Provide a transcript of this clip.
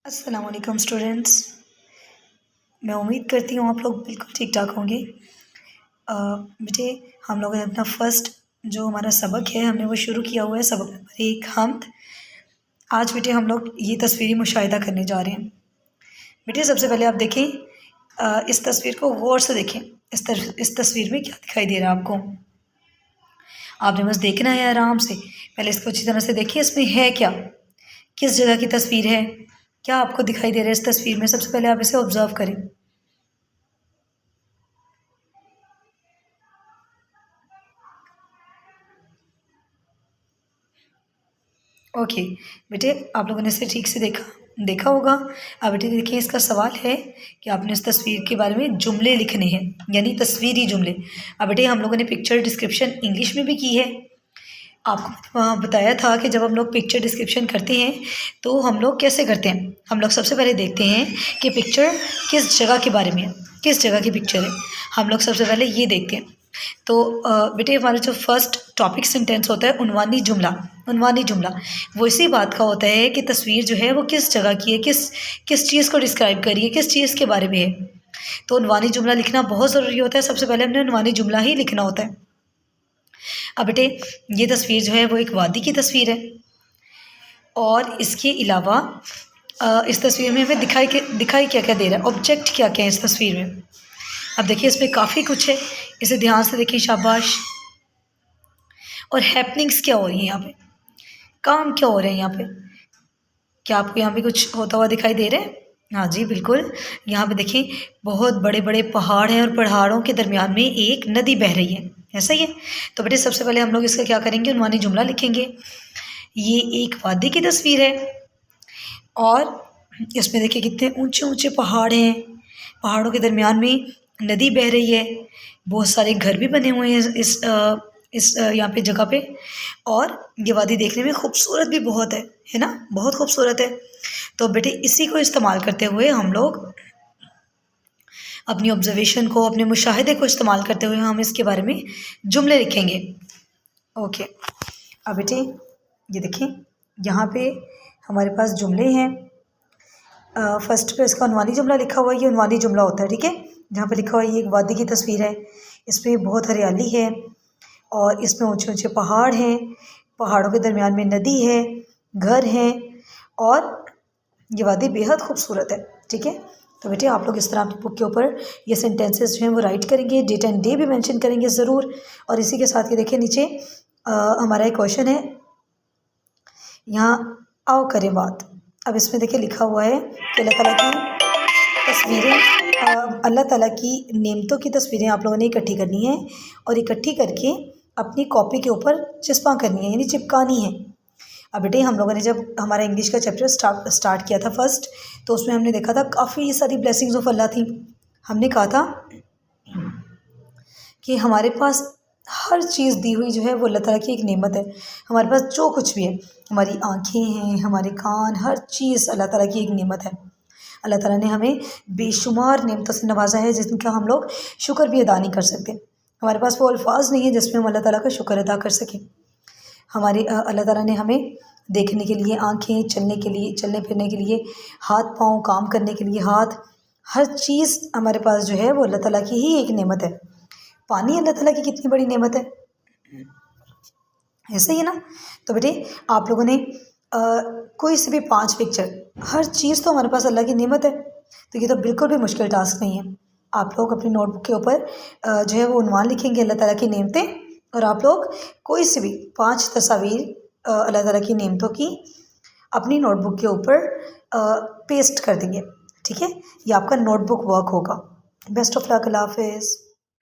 अस्सलाम वालेकुम स्टूडेंट्स। मैं उम्मीद करती हूँ आप लोग बिल्कुल ठीक ठाक होंगे। बेटे हम लोगों ने अपना फ़र्स्ट जो हमारा सबक है हमने वो शुरू किया हुआ है, सबक नंबर 1 हमद। आज बेटे हम लोग ये तस्वीरी मुशाहिदा करने जा रहे हैं। बेटे सबसे पहले आप देखें, इस तस्वीर को गौर से देखें। इस तस्वीर में क्या दिखाई दे रहा है आपको? आपने बस देखना है आराम से। पहले इसको अच्छी तरह से देखिए, इसमें है क्या, किस जगह की तस्वीर है, क्या आपको दिखाई दे रहा है इस तस्वीर में। सबसे पहले आप इसे ऑब्जर्व करें। ओके बेटे, आप लोगों ने इसे ठीक से देखा होगा। अब बेटे देखिए, इसका सवाल है कि आपने इस तस्वीर के बारे में जुमले लिखने हैं, यानी तस्वीरी जुमले। अब बेटे हम लोगों ने पिक्चर डिस्क्रिप्शन इंग्लिश में भी की है। आपको मैंने वहाँ बताया था कि जब हम लोग पिक्चर डिस्क्रिप्शन करते हैं तो हम लोग कैसे करते हैं। हम लोग सबसे पहले देखते हैं कि पिक्चर किस जगह के बारे में है, किस जगह की पिक्चर है। हम लोग सबसे पहले ये देखते हैं। तो बेटे हमारा जो फर्स्ट टॉपिक सेंटेंस होता है उन्वानी जुमला वो इसी बात का होता है कि तस्वीर जो है वो किस जगह की है, किस चीज़ को डिस्क्राइब करिए, किस चीज़ के बारे में है। तो उन्वानी जुमला लिखना बहुत ज़रूरी होता है। सबसे पहले हमने उन्वानी जुमला ही लिखना होता है। अब बेटे ये तस्वीर जो है वो एक वादी की तस्वीर है, और इसके अलावा इस तस्वीर में हमें दिखाई क्या क्या दे रहा है, ऑब्जेक्ट क्या क्या है इस तस्वीर में। अब देखिए इसमें काफ़ी कुछ है, इसे ध्यान से देखिए, शाबाश। और हैपनिंग्स क्या हो रही हैं यहाँ पे, काम क्या हो रहे हैं यहाँ पे। क्या आपको यहाँ पे कुछ होता हुआ दिखाई दे रहा है? हाँ जी बिल्कुल। यहाँ पे देखिए बहुत बड़े बड़े पहाड़ हैं और पहाड़ों के दरमियान में एक नदी बह रही है, ऐसा ही है। तो बेटे सबसे पहले हम लोग इसका क्या करेंगे, उन्वानी जुमला लिखेंगे। ये एक वादी की तस्वीर है और इसमें देखिए कितने ऊंचे ऊंचे पहाड़ हैं, पहाड़ों के दरमियान में नदी बह रही है, बहुत सारे घर भी बने हुए हैं इस यहाँ पे जगह पे। और ये वादी देखने में खूबसूरत भी बहुत है ना, बहुत खूबसूरत है। तो बेटे इसी को इस्तेमाल करते हुए हम लोग अपनी ऑब्जर्वेशन को, अपने मुशाहिदे को इस्तेमाल करते हुए हम इसके बारे में जुमले लिखेंगे। ओके अब बेटे ये देखें, यहाँ पे हमारे पास जुमले हैं। फर्स्ट पे इसका उन्वानी जुमला लिखा हुआ है, ये उन्वानी जुमला होता है, ठीक है। जहाँ पे लिखा हुआ है ये एक वादी की तस्वीर है, इसमें बहुत हरियाली है और इसमें ऊंचे ऊंचे पहाड़ हैं, पहाड़ों के दरमियान में नदी है, घर हैं और ये वादी बेहद खूबसूरत है, ठीक है। तो बेटे आप लोग इस तरह अपनी बुक के ऊपर ये सेंटेंसेस जो हैं वो राइट करेंगे, डेट एंड डे भी मेंशन करेंगे ज़रूर। और इसी के साथ ये देखिए नीचे हमारा एक क्वेश्चन है, यहाँ आओ करें बात। अब इसमें देखिए लिखा हुआ है कि अल्लाह ताला की तस्वीरें, अल्लाह ताला की नेमतों की तस्वीरें आप लोगों ने इकट्ठी करनी है और इकट्ठी करके अपनी कॉपी के ऊपर चिपका करनी है, यानी चिपकानी है। अब बेटे हम लोगों ने जब हमारा इंग्लिश का चैप्टर स्टार्ट किया था फर्स्ट, तो उसमें हमने देखा था काफ़ी सारी ब्लेसिंग्स ऑफ अल्लाह थी। हमने कहा था कि हमारे पास हर चीज़ दी हुई जो है वो अल्लाह ताला की एक नेमत है। हमारे पास जो कुछ भी है, हमारी आँखें हैं, हमारे कान, हर चीज़ अल्लाह ताला की एक नेमत है। अल्लाह ताला ने हमें बेशुमार नेमतों से नवाजा है जिनका हम लोग शुक्र भी अदा नहीं कर सकते। हमारे पास वो अल्फाज नहीं है जिसमें हम अल्लाह ताला का शुक्र अदा कर सकें। हमारे अल्लाह ताला ने हमें देखने के लिए आँखें, चलने फिरने के लिए हाथ पाँव, काम करने के लिए हाथ, हर चीज़ हमारे पास जो है वो अल्लाह ताला की ही एक नेमत है। पानी अल्लाह ताला की कितनी बड़ी नेमत है, ऐसे ही है ना। तो बेटे आप लोगों ने कोई से भी 5 पिक्चर, हर चीज़ तो हमारे पास अल्लाह की नेमत है, तो ये तो बिल्कुल भी मुश्किल टास्क नहीं है। आप लोग अपनी नोटबुक के ऊपर जो है वो उन्वान लिखेंगे अल्लाह ताला की नेमतें, और आप लोग कोई से भी 5 तस्वीर अल्लाह ताला की नेमतों की अपनी नोटबुक के ऊपर पेस्ट कर देंगे, ठीक है। ये आपका नोटबुक वर्क होगा। बेस्ट ऑफ लक, अल्लाह हाफिज़।